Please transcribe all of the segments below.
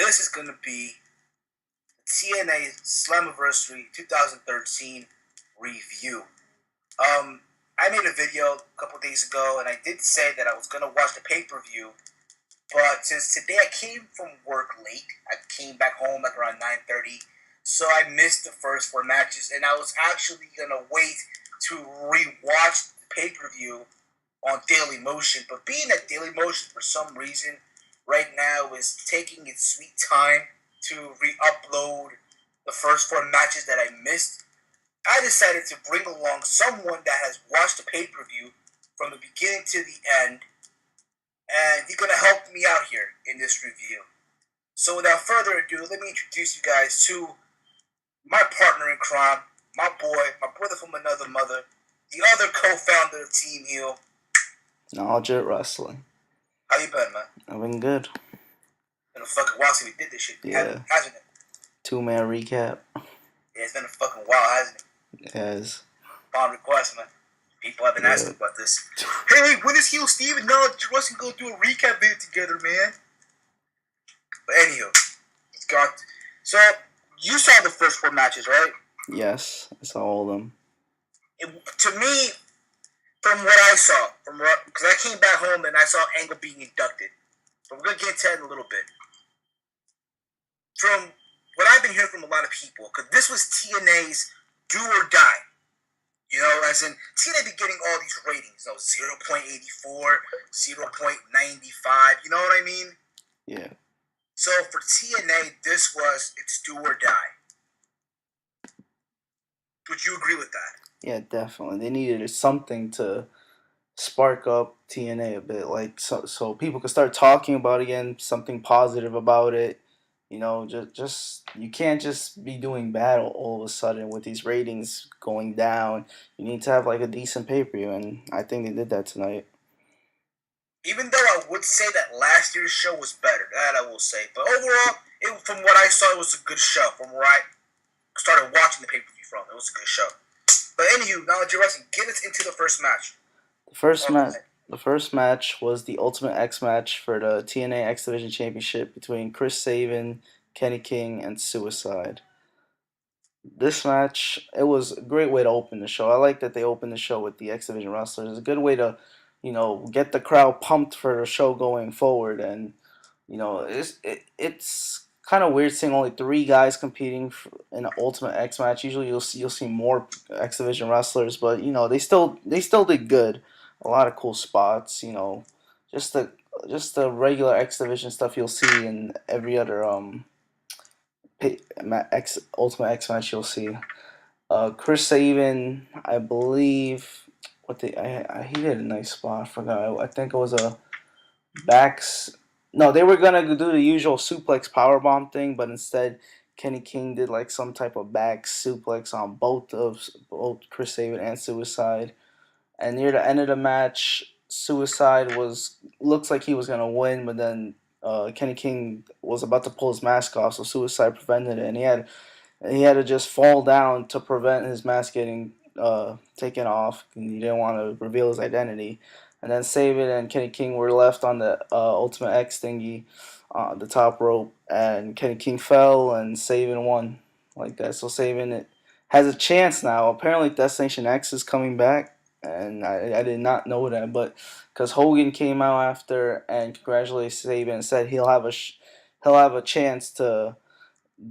this is going to be the TNA Slammiversary 2013 review. I made a video a couple days ago, and I did say that I was going to watch the pay-per-view, but since today I came from work late, I came back home like around 9:30, so I missed the first 4 matches, and I was actually going to wait to re-watch the pay-per-view on Daily Motion, but being that Daily Motion for some reason right now is taking its sweet time to re-upload the first 4 matches that I missed, I decided to bring along someone that has watched the pay-per-view from the beginning to the end, and he's going to help me out here in this review. So without further ado, let me introduce you guys to my partner in crime, my boy, my brother from another mother, the other co-founder of Team Heel. NonLegitWrestling. How you been, man? I've been good. Been a fucking while since we did this shit. Yeah. Hasn't it? 2-man recap. Yeah, it's been a fucking while, hasn't it? Yes. Upon request, man. People have been asking about this. Hey, when is Heel Steve and NonLegitWrestling go do a recap video together, man? But anywho, it's got. So you saw the first 4 matches, right? Yes, I saw all of them. To me, from what I saw, because I came back home and I saw Angle being inducted, but we're gonna get into that in a little bit. From what I've been hearing from a lot of people, because this was TNA's do or die. You know, as in, TNA be getting all these ratings, 0.84, 0.95, you know what I mean? Yeah. So for TNA, this was its do or die. Would you agree with that? Yeah, definitely. They needed something to spark up TNA a bit, like so people could start talking about it again, something positive about it. You know, just you can't just be doing bad all of a sudden with these ratings going down. You need to have like a decent pay-per-view, and I think they did that tonight. Even though I would say that last year's show was better, that I will say. But overall, from what I saw, it was a good show. From where I started watching the pay-per-view from, it was a good show. But anywho, NonLegitWrestling, get us into the first match. The first match was the Ultimate X match for the TNA X Division Championship between Chris Sabin, Kenny King, and Suicide. This match, it was a great way to open the show. I like that they opened the show with the X Division wrestlers. It's a good way to, get the crowd pumped for the show going forward. And it's kind of weird seeing only 3 guys competing in an Ultimate X match. Usually you'll see more X Division wrestlers, but they still did good. A lot of cool spots. Just the regular X Division stuff you'll see in every other Ultimate X match you'll see. Chris Sabin, I believe, he did a nice spot. I forgot. I think it was a backs. No, they were gonna do the usual suplex powerbomb thing, but instead Kenny King did like some type of back suplex on both Chris Sabin and Suicide. And near the end of the match, Suicide looks like he was gonna win, but then Kenny King was about to pull his mask off, so Suicide prevented it, and he had to just fall down to prevent his mask getting taken off, and he didn't want to reveal his identity. And then Sabin and Kenny King were left on the Ultimate X thingy, the top rope, and Kenny King fell, and Sabin won like that. So Sabin has a chance now. Apparently, Destination X is coming back, and I did not know that, but because Hogan came out after and congratulated Sabin and said he'll have a chance to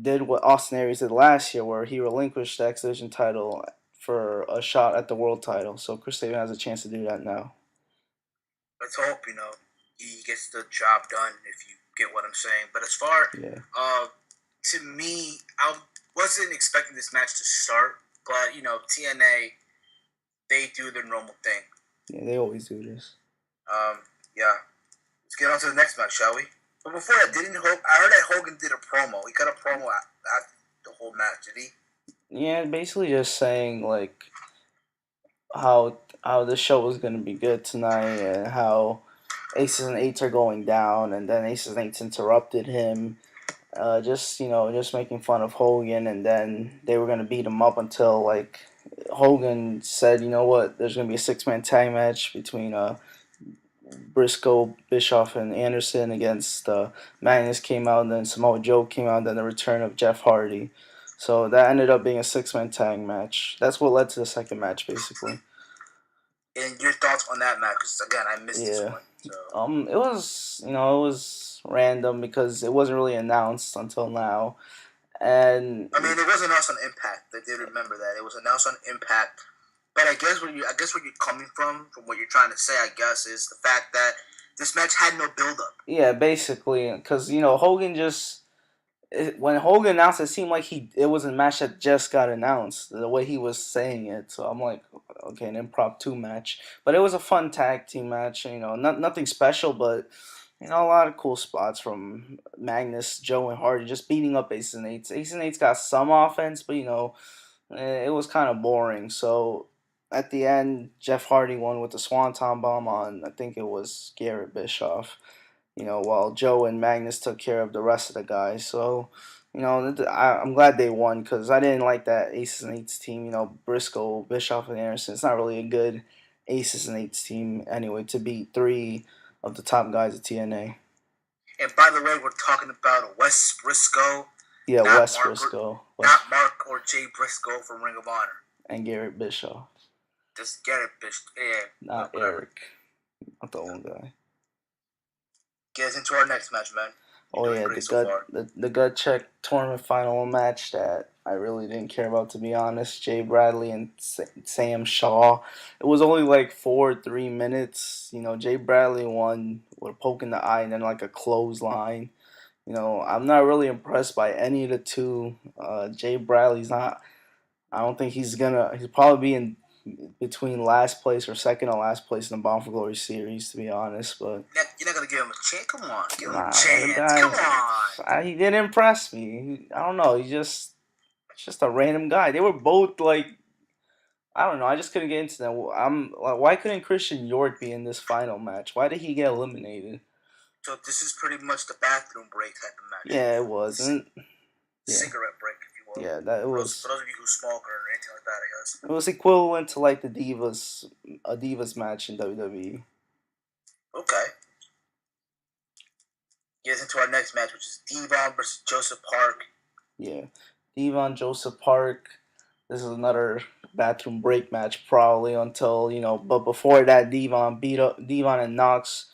did what Austin Aries did last year, where he relinquished the X Division title for a shot at the world title. So Chris Sabin has a chance to do that now. Let's hope he gets the job done. If you get what I'm saying. But as far to me, I wasn't expecting this match to start, but TNA, they do their normal thing. Yeah, they always do this. Yeah. Let's get on to the next match, shall we? But before that, I heard that Hogan did a promo. He cut a promo after the whole match, did he? Yeah, basically just saying like how the show was gonna be good tonight, and how Aces and Eights are going down, and then Aces and Eights interrupted him. Just making fun of Hogan, and then they were gonna beat him up until like Hogan said, you know what, there's gonna be a 6-man tag match between Briscoe, Bischoff, and Anderson against Magnus came out, and then Samoa Joe came out, and then the return of Jeff Hardy. So that ended up being a 6-man tag match. That's what led to the second match, basically. And your thoughts on that match? Because again, I missed this Yeah. one. So It was it was random because it wasn't really announced until now, and I mean, it was announced on Impact. I did remember that it was announced on Impact. But I guess where you're coming from what you're trying to say, I guess, is the fact that this match had no build up. yeah, basically, because Hogan just when Hogan announced, it seemed like it was a match that just got announced. The way he was saying it, so I'm like, okay, an impromptu match, but it was a fun tag team match. Nothing special, but a lot of cool spots from Magnus, Joe, and Hardy just beating up Aces and Eights. Aces and Eights got some offense, but it was kind of boring. So at the end, Jeff Hardy won with the Swanton Bomb on, I think it was Garrett Bischoff, while Joe and Magnus took care of the rest of the guys. So, I'm glad they won because I didn't like that Aces and Eights team. Briscoe, Bischoff, and Anderson. It's not really a good Aces and Eights team anyway to beat three of the top guys at TNA. And by the way, we're talking about Wes Briscoe, Yeah, not Wes Mark, Briscoe. not Mark or Jay Briscoe from Ring of Honor. And Garrett Bischoff. Just Garrett Bischoff. Yeah, not Eric. Not the old guy. Get us into our next match, man. Oh yeah, the gut check tournament final match that I really didn't care about, to be honest. Jay Bradley and Sam Shaw. It was only like 3 minutes. Jay Bradley won with a poke in the eye and then like a clothesline. I'm not really impressed by any of the two. Jay Bradley's not. I don't think he's probably be in between last place or second to last place in the Bound for Glory series, to be honest. But you're not gonna give him a chance. Come on, give him a the chance. guy, Come on. he didn't impress me. I don't know. He's just a random guy. They were both like, I don't know. I just couldn't get into them. I'm like, why couldn't Christian York be in this final match? Why did he get eliminated? So this is pretty much the bathroom break type of match. Yeah, it was. Cigarette break, if you will. Yeah, that was. For those of you who smoke or anything like that, I guess. It was equivalent to like a Divas match in WWE. Okay. Gets into our next match, which is Devon versus Joseph Park. Yeah, Devon, Joseph Park. This is another bathroom break match, probably until But before that, Devon and Knox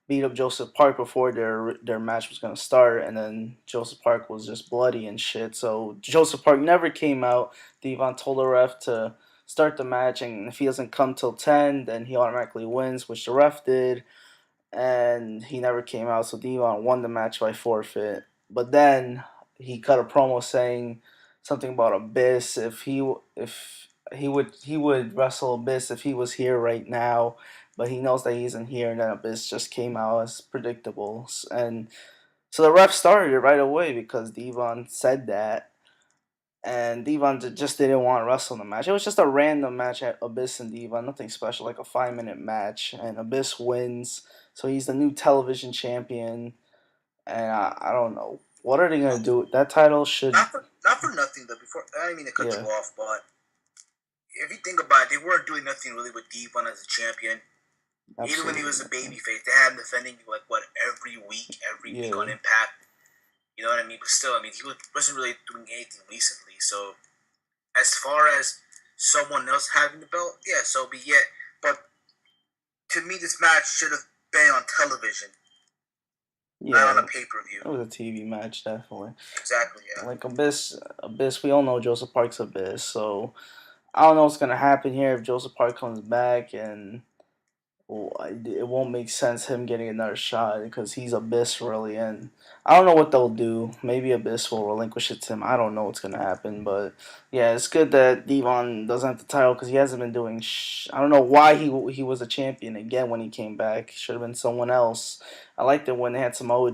beat up Joseph Park before their match was gonna start, and then Joseph Park was just bloody and shit. So Joseph Park never came out. Devon told the ref to start the match, and if he doesn't come till 10, then he automatically wins, which the ref did, and he never came out. So Devon won the match by forfeit. But then he cut a promo saying something about Abyss. If he would wrestle Abyss if he was here right now, but he knows that he isn't here, and then Abyss just came out as predictable. And so the ref started it right away because Devon said that, and Devon just didn't want to wrestle the match. It was just a random match at Abyss and Devon, nothing special, like a 5-minute match, and Abyss wins, so he's the new television champion. And I don't know what are they gonna do with that title. Not for nothing though. Before I didn't mean to cut you off, but if you think about it, they weren't doing nothing really with Devon as a champion. Absolutely. Even when he was a babyface, they had him defending every week on Impact. You know what I mean? But still, I mean, he wasn't really doing anything recently. So, as far as someone else having the belt, yeah, so be it. But to me, this match should have been on television, not on a pay-per-view. It was a TV match, definitely. Exactly, yeah. Like Abyss, we all know Joseph Park's Abyss, so I don't know what's gonna happen here if Joseph Park comes back, and it won't make sense him getting another shot because he's Abyss really, and I don't know what they'll do. Maybe Abyss will relinquish it to him. I don't know what's gonna happen, but yeah, it's good that Devon doesn't have the title because he hasn't been doing. I don't know why he was a champion again when he came back. Should have been someone else. I liked it when they had Samoa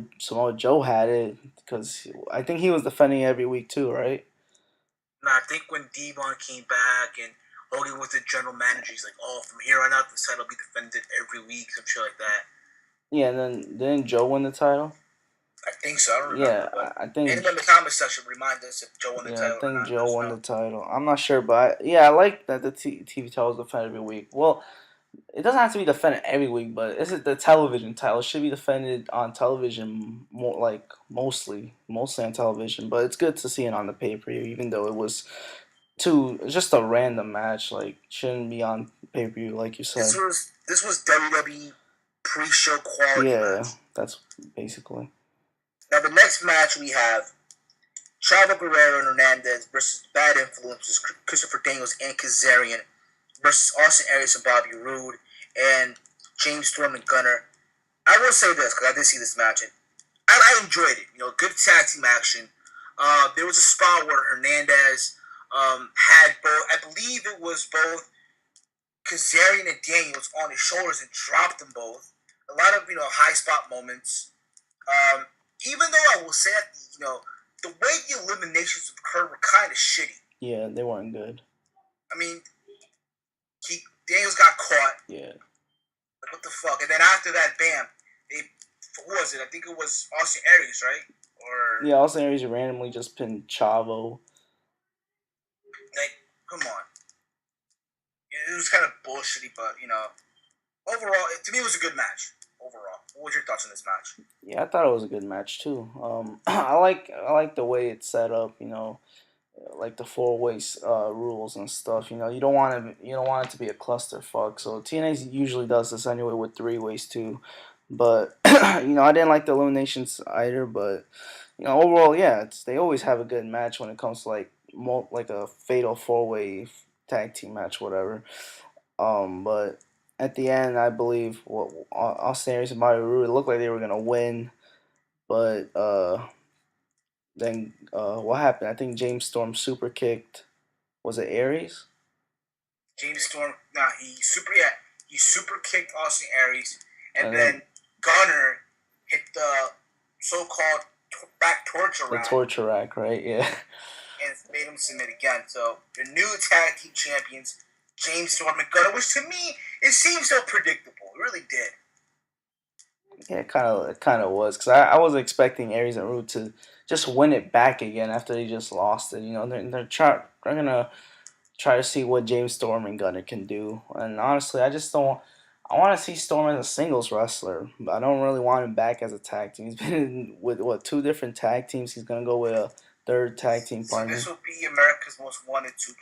Joe had it because I think he was defending every week too, right? No, I think when Devon came back and Hogan was the general manager, he's like, "Oh, from here on out, this title will be defended every week," some shit like that. Yeah, and then didn't Joe win the title? I think so. I don't remember. Yeah, I think. Anyone in the comment section remind us if Joe won the title. Yeah, I think Joe won the title. I'm not sure, but I like that the TV title is defended every week. Well, It doesn't have to be defended every week, but is it the television title? It should be defended on television more, like mostly on television. But it's good to see it on the pay per view, even though it was just a random match. Like shouldn't be on pay per view, like you said. This was WWE pre-show quality Yeah, match. that's basically. Now the next match we have Chavo Guerrero and Hernandez versus Bad Influences, Christopher Daniels and Kazarian versus Austin Aries and Bobby Roode and James Storm and Gunner. I will say this because I did see this match and I enjoyed it. Good tag team action. There was a spot where Hernandez had both. I believe it was both Kazarian and Daniels on his shoulders and dropped them both. A lot of high spot moments. Even though I will say that the way the eliminations occurred were kind of shitty. Yeah, they weren't good. I mean, Daniels got caught. Yeah. Like, what the fuck? And then after that, bam, who was it? I think it was Austin Aries, right? Or yeah, Austin Aries randomly just pinned Chavo. Like, come on. It was kind of bullshitty, but overall, to me, it was a good match. Overall, what was your thoughts on this match? Yeah, I thought it was a good match too. I like the way it's set up. Like the four ways rules and stuff. You don't want it to be a clusterfuck. So TNA usually does this anyway with three ways too. But I didn't like the eliminations either. But overall, yeah, they always have a good match when it comes to like a fatal four way tag team match, whatever. But at the end, I believe Austin Aries and Bobby Roode, it looked like they were gonna win, but then what happened? I think James Storm super kicked. Was it Aries? James Storm, he super kicked Austin Aries, and And then then Gunner hit the so-called back torture the rack torture rack, right? Yeah. and made him submit again. So the new tag team champions, James Storm and Gunner, which to me it seems so predictable. It really did. Yeah, it kind of was because I was expecting Aries and Roode to just win it back again after they just lost it. They're gonna try to see what James Storm and Gunner can do. And honestly, I just don't. I want to see Storm as a singles wrestler, but I don't really want him back as a tag team. He's been with what, two different tag teams. He's gonna go with a third tag team So partner, this will be America's Most Wanted 2.0.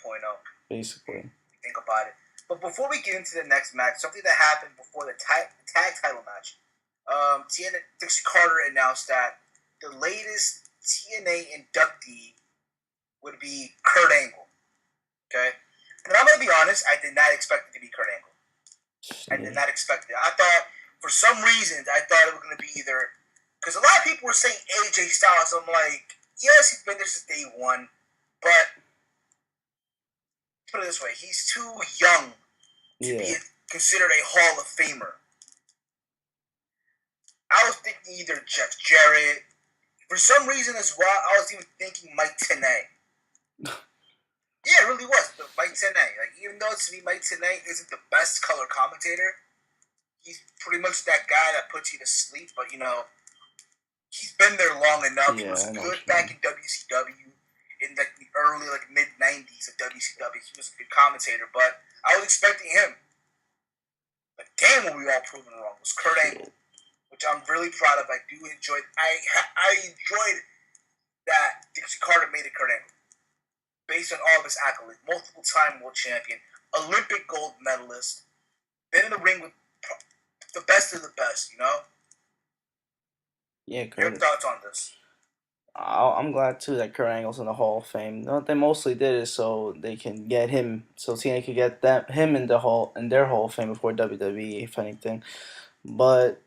basically. Think about it. But before we get into the next match, something that happened before the tag title match, TNA Dixie Carter announced that the latest TNA inductee would be Kurt Angle. Okay, and I'm gonna be honest, I did not expect it to be Kurt Angle. I did not expect it. I thought, for some reason, I thought it was gonna be either because a lot of people were saying AJ Styles. I'm like, yes, he's been there since day one, but put it this way, he's too young to be Yeah, considered a Hall of Famer. I was thinking either Jeff Jarrett. For some reason as well, I was even thinking Mike Tenay. Yeah, it really was. But Mike Tenay. Like, even though to me Mike Tenay isn't the best color commentator, he's pretty much that guy that puts you to sleep. But he's been there long enough. He yeah, was I know what good you back mean. in WCW in like the early mid '90s of WCW. He was a good commentator, but I was expecting him. But damn, were we all proven wrong. It was Kurt Angle, Shit. which I'm really proud of. I do enjoy. I enjoyed that Dixie Carter made it Kurt Angle based on all of his accolades. Multiple time world champion, Olympic gold medalist, been in the ring with the best of the best. Yeah, Your Kurt. thoughts on this? I'm glad too that Kurt Angle's in the Hall of Fame. What they mostly did is so they can get him, so TNA could get him in their Hall of Fame before WWE, if anything. But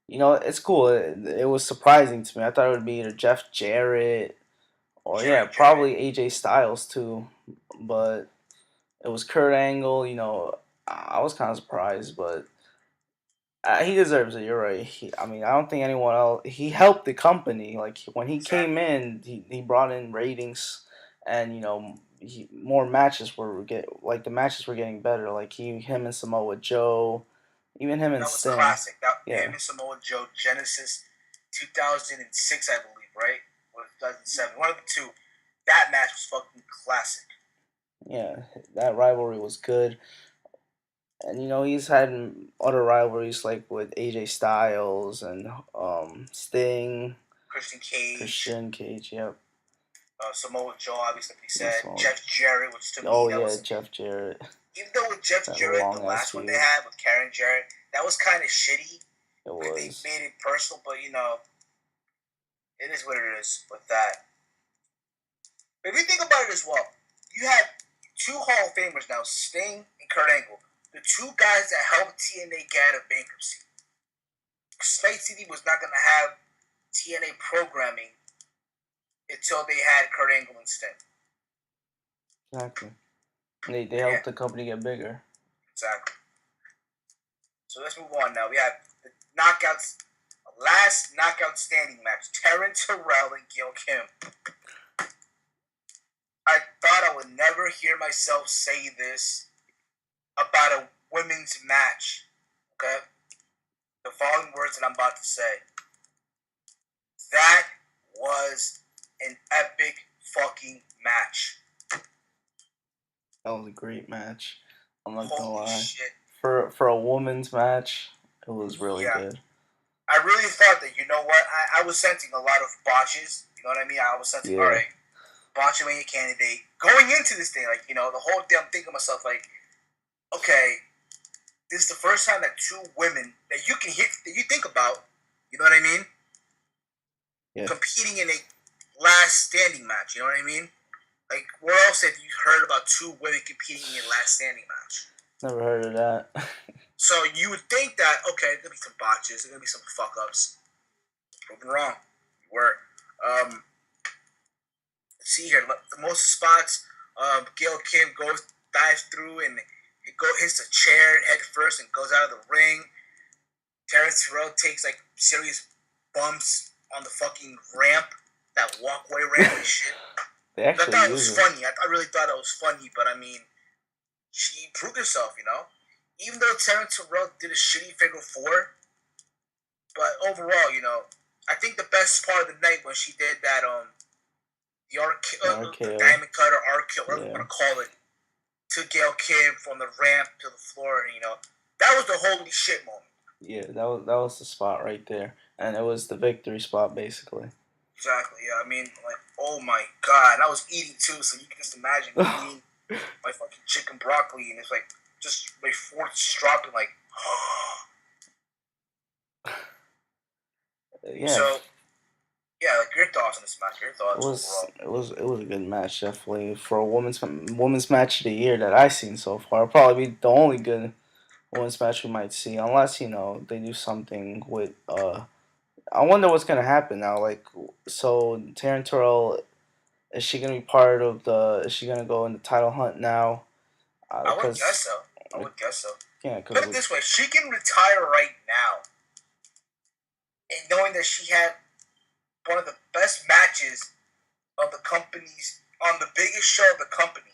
it's cool. It was surprising to me. I thought it would be either Jeff Jarrett or yeah, Jerry Jarrett. probably AJ Styles too. But it was Kurt Angle. I was kind of surprised, but he deserves it. You're right. I mean, I don't think anyone else. He helped the company. Like when he came Exactly. in, he brought in ratings, and more matches the matches were getting better. Like him and Samoa Joe, even him and That was Sting. classic. That him Yeah, and Samoa Joe, Genesis 2006, I believe, right? Or 2007. One of the two. That match was fucking classic. yeah, that rivalry was good. And he's had other rivalries like with AJ Styles and Sting, Christian Cage, Christian Cage. Yep. Samoa Joe, obviously, like we Yes. said. Jeff Jarrett, which to me, Oh that yeah, was, Jeff Jarrett. even though with Jeff That Jarrett, the long ass last one they feud. had with Karen Jarrett, that was kind of shitty. It Like, they was. made it personal, but it is what it is with that. But if you think about it as well, you have two Hall of Famers now, Sting and Kurt Angle, the two guys that helped TNA get out of bankruptcy. Spike City was not going to have TNA programming until they had Kurt Angle and Sting. Exactly. They helped the company get bigger. Exactly. So let's move on now. We have the knockouts, last knockout standing match: Terrence Terrell and Gail Kim. I thought I would never hear myself say this about a women's match. Okay? The following words that I'm about to say. That was an epic fucking match. That was a great match. I'm not gonna Holy lie. shit. For a women's match, it was really good. I really thought that, you know what, I was sensing a lot of botches. You know what I mean? I was sensing, all right, botchamania candidate. Going into this thing, like, the whole day I'm thinking to myself, like, okay, this is the first time that two women that you can hit, that you think about, you know what I mean? Yeah. Competing in a last standing match, you know what I mean? Like, where else have you heard about two women competing in a last standing match? Never heard of that. So you would think that, okay, there's going to be some botches, there's going to be some fuck-ups. Proven wrong. You were. See here, the most spots, Gail Kim dives through and hits the chair head first and goes out of the ring. Terrence Terrell takes, like, serious bumps on the fucking ramp, that walkway ramp and shit. They actually I thought it was funny. I really thought it was funny, but I mean, she proved herself, Even though Terrence Terrell did a shitty figure four, but overall, I think the best part of the night when she did that, the diamond cutter arc kill, whatever you want to call it, to Gail Kim from the ramp to the floor, and that was the holy shit moment. Yeah, that was the spot right there, and it was the victory spot basically. Exactly. Yeah, I mean, like, oh my god, and I was eating too, so you can just imagine eating my fucking chicken broccoli, and it's like just my fork just dropping, like. Yeah. So, yeah, like, your thoughts on this match? Your thoughts overall? It was a good match, definitely, for a women's match of the year that I've seen so far. It'll probably be the only good women's match we might see, unless they do something with I wonder what's gonna happen now. Like, so Taryn Terrell, is she gonna be part of the? Is she gonna go in the title hunt now? I would guess so. Yeah, put it this way: she can retire right now, and knowing that she had one of the best matches of the company's on the biggest show of the company,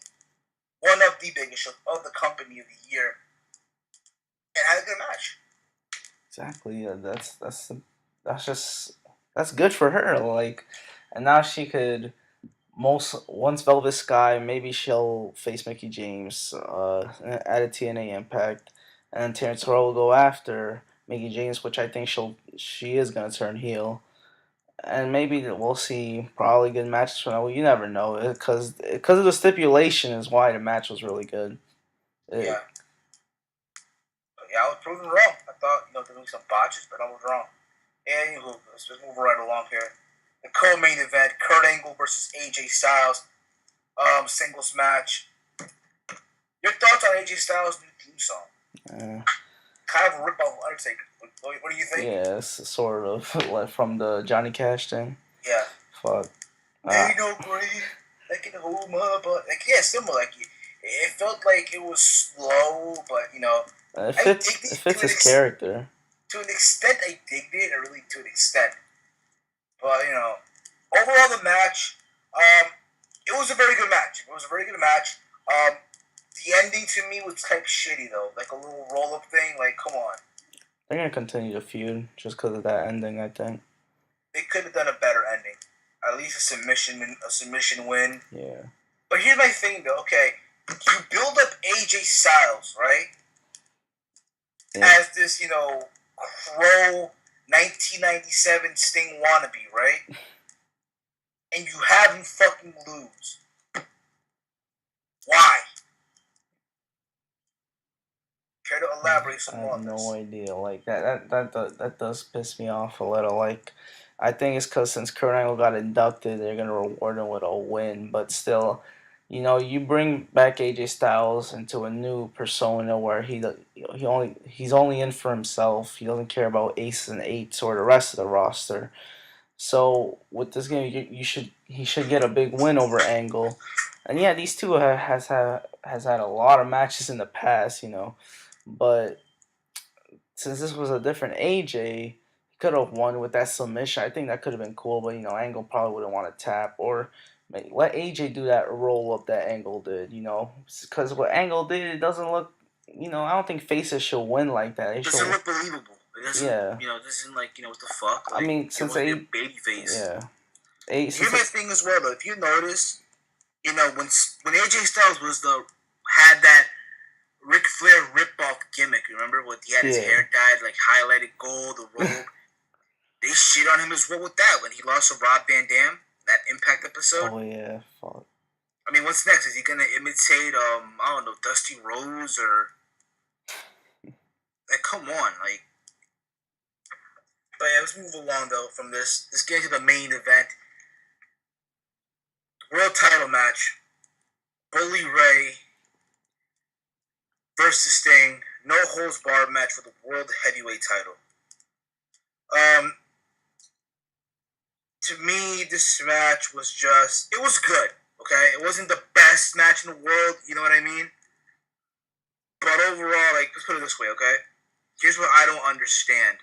one of the biggest shows of the company of the year, and had a good match. Exactly. Yeah, that's good for her. Like, and now she could once Velvet Sky, maybe she'll face Mickey James at a TNA Impact, and then Terrence Rowe will go after Mickey James, which I think she is gonna turn heel, and maybe we'll see probably good matches from that. Well, you never know, because of the stipulation is why the match was really good. Yeah, I was proven wrong. I thought there would be some botches, but I was wrong. Anywho, let's just move right along here. The co-main event: Kurt Angle versus AJ Styles, singles match. Your thoughts on AJ Styles' new theme song? Kind of a rip off of Undertaker. What do you think? Yeah, it's sort of like from the Johnny Cash thing. Yeah. Fuck. Ain't no grave that can hold my butt. Like, yeah, similar. Like, it felt like it was slow, but it fits his character. To an extent, I digged it. Really, to an extent. But overall, the match, it was a very good match. The ending to me was type shitty though, like a little roll up thing. Like, come on. They're gonna continue the feud just because of that ending, I think. They could have done a better ending. At least a submission win. Yeah. But here's my thing though. Okay, you build up AJ Styles, right? as this, crow 1997 Sting wannabe, right? And you have him fucking lose. Why? Care to elaborate some I more have on no this? idea. Like that does piss me off a little. Like, I think it's because since Kurt Angle got inducted, they're gonna reward him with a win. But still, you bring back AJ Styles into a new persona where he's only in for himself. He doesn't care about aces and eights or the rest of the roster. So with this game, he should get a big win over Angle. And yeah, these two has had a lot of matches in the past, but since this was a different AJ, he could have won with that submission. I think that could have been cool, but Angle probably wouldn't want to tap or let AJ do that roll up that Angle did. Because what Angle did, it doesn't look. I don't think faces should win like that. They It doesn't should. look believable. It doesn't, Yeah. it doesn't like, what the fuck? I Like, mean, it since wants to be A, a baby face. yeah, A Here's since my thing as well, though. If you notice, when AJ Styles had that Ric Flair rip-off gimmick, remember? What he had his yeah. hair dyed, like, highlighted gold, the robe. They shit on him as well with that when he lost to Rob Van Dam, that Impact episode. Oh yeah, fuck. I mean, what's next? Is he gonna imitate, I don't know, Dusty Rhodes or like? Come on, like. But yeah, let's move along though from this. Let's get to the main event, world title match. Bully Ray versus Sting, no holds barred match for the world heavyweight title. To me, this match was it was good, okay? It wasn't the best match in the world, you know what I mean? But overall, like, let's put it this way, okay? Here's what I don't understand.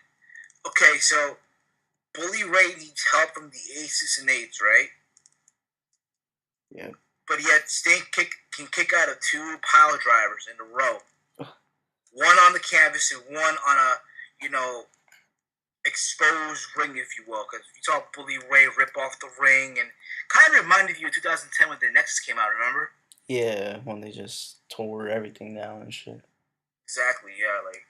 Okay, so Bully Ray needs help from the aces and eights, right? Yeah. But yet Sting can kick out of two pile drivers in a row. One on the canvas and one on a, exposed ring, if you will. Because you saw Bully Ray rip off the ring and kind of reminded you of 2010 when the Nexus came out, remember? Yeah, when they just tore everything down and shit. Exactly, yeah, like.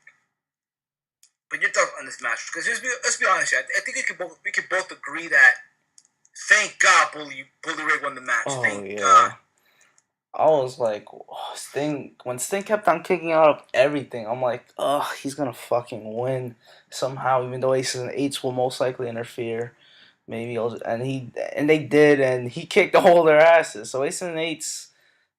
But your thoughts on this match? Because let's be honest, I think we could both agree that thank God Bully Ray won the match. Oh Thank yeah. God. I was like, when Sting kept on kicking out of everything, I'm like, ugh, he's gonna fucking win somehow, even though aces and eights will most likely interfere. And they did, and he kicked all their asses. So aces and eights,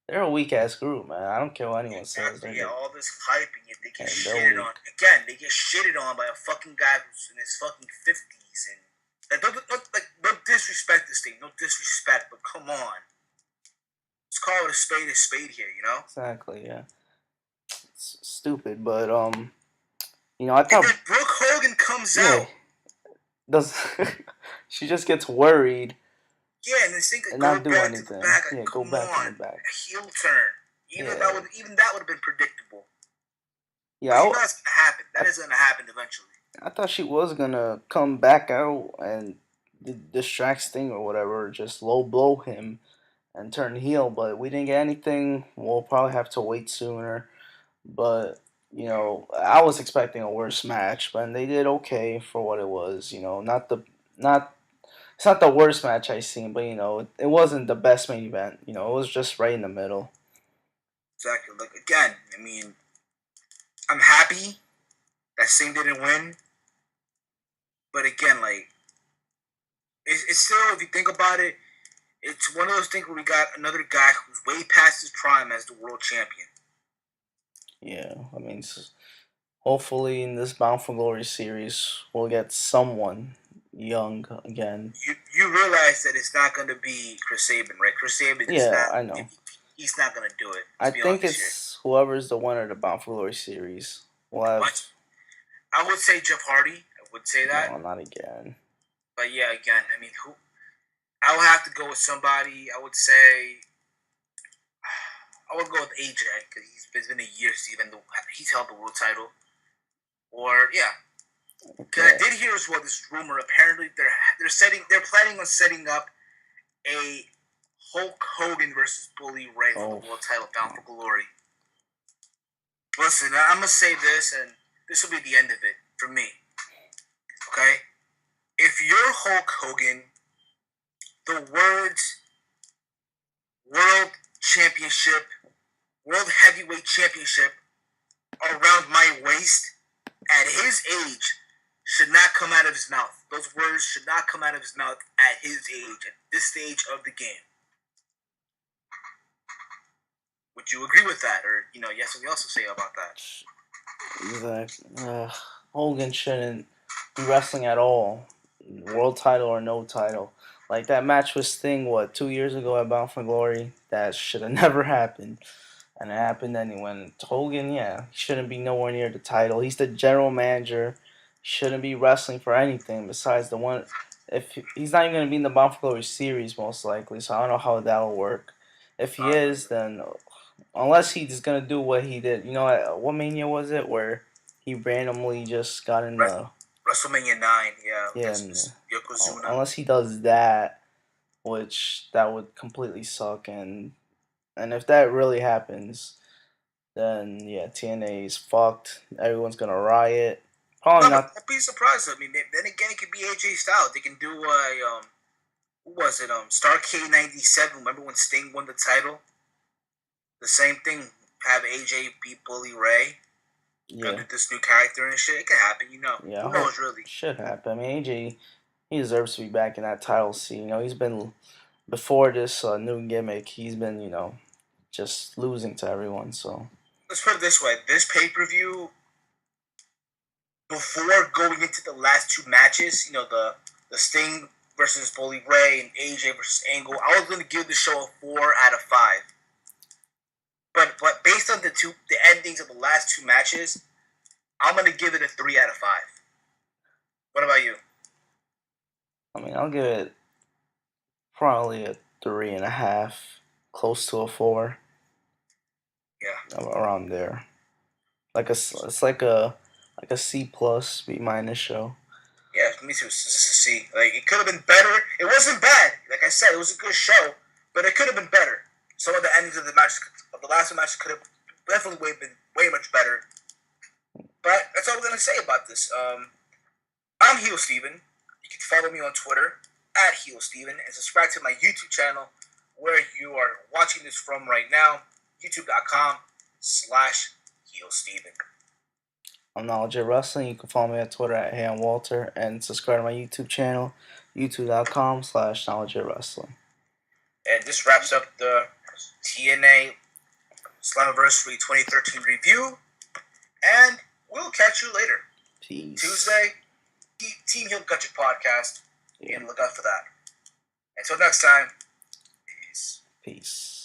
they're a weak ass group, man. I don't care what anyone says. Exactly, yeah, all this hyping, and they get they're shitted weak. on. Again, they get shitted on by a fucking guy who's in his fucking 50s. And no disrespect to Sting, no disrespect, but come on. Let's call it a spade here, Exactly, yeah. It's stupid, but I thought. And then Brooke Hogan comes out. Does she just gets worried? Yeah, and then Sting could And go not do back anything. to the back. Like, Yeah, come go back on, in the back. a heel turn. Even that would have been predictable. Yeah, you know that's gonna happen. That is gonna happen eventually. I thought she was gonna come back out and distract Sting or whatever, just low blow him and turn heel, but we didn't get anything. We'll probably have to wait sooner. But I was expecting a worse match, but they did okay for what it was. Not it's not the worst match I've seen, but it wasn't the best main event. It was just right in the middle. Exactly. Like, again, I mean, I'm happy that Sting didn't win, but again, like, it's still, if you think about it, it's one of those things where we got another guy who's way past his prime as the world champion. Yeah, I mean, hopefully in this Bound for Glory series, we'll get someone young again. You realize that it's not going to be Chris Sabin, right? Chris Sabin is not. I know. He's not going to do it. I think it's whoever's the winner of the Bound for Glory series. We'll have. What? I would say Jeff Hardy. I would say that. No, not again. But yeah, again, I mean, who? I would have to go with somebody. I would say. I would go with AJ because it's been a year since he's held the world title. Or yeah, because I did hear as well this rumor. Apparently, they're planning on setting up a Hulk Hogan versus Bully Ray for the world title Bound for Glory. Listen, I'm gonna say this, and this will be the end of it for me. Okay? If you're Hulk Hogan, the words World Championship, World Heavyweight Championship around my waist at his age should not come out of his mouth. Those words should not come out of his mouth at his age, at this stage of the game. Would you agree with that? Or, you have something else to say about that? Exactly. Hogan shouldn't be wrestling at all. World title or no title. Like that match with Sting, 2 years ago at Bound for Glory? That should have never happened. And it happened anyway. Hogan, yeah, he shouldn't be nowhere near the title. He's the general manager. He shouldn't be wrestling for anything besides the one. If he's not even going to be in the Bound for Glory series, most likely, so I don't know how that'll work. If he is, then unless he's going to do what he did. What Mania was it where he randomly just got in the WrestleMania 9, yeah. Yeah, Yokozuna. Unless he does that, which that would completely suck, and if that really happens, then yeah, TNA is fucked. Everyone's gonna riot. Probably not. Don't be surprised. I mean, then again, it could be AJ Styles. They can do who was it? Starrcade '97. Remember when Sting won the title? The same thing. Have AJ beat Bully Ray. Yeah. Do this new character and shit. It can happen, Yeah. Who knows, really? Should happen. I mean, AJ, he deserves to be back in that title scene. He's been before this new gimmick. He's been just losing to everyone. So let's put it this way: this pay-per-view, before going into the last two matches, the Sting versus Bully Ray and AJ versus Angle, I was going to give the show a 4 out of 5. But based on the endings of the last two matches, I'm going to give it a 3 out of 5. What about you? I mean, I'll give it probably a 3.5, close to a 4. Yeah, around there. It's like a C plus, B minus show. Yeah, me too. This is a C. Like, it could have been better. It wasn't bad. Like I said, it was a good show, but it could have been better. Some of the endings of the matches, of the last two matches, could have definitely been way much better. But that's all we're gonna say about this. I'm Heel Steven. You can follow me on Twitter at Heel Steven and subscribe to my YouTube channel where you are watching this from right now. YouTube.com/Heel Steven. I'm NonLegitWrestling. You can follow me on Twitter at HeyI'mWalter and subscribe to my YouTube channel, youtube.com/NonLegitWrestling. And this wraps up the TNA Slammiversary 2013 review. And we'll catch you later. Peace. Tuesday, Team Heel Country Podcast. Yeah. And look out for that. Until next time, peace. Peace.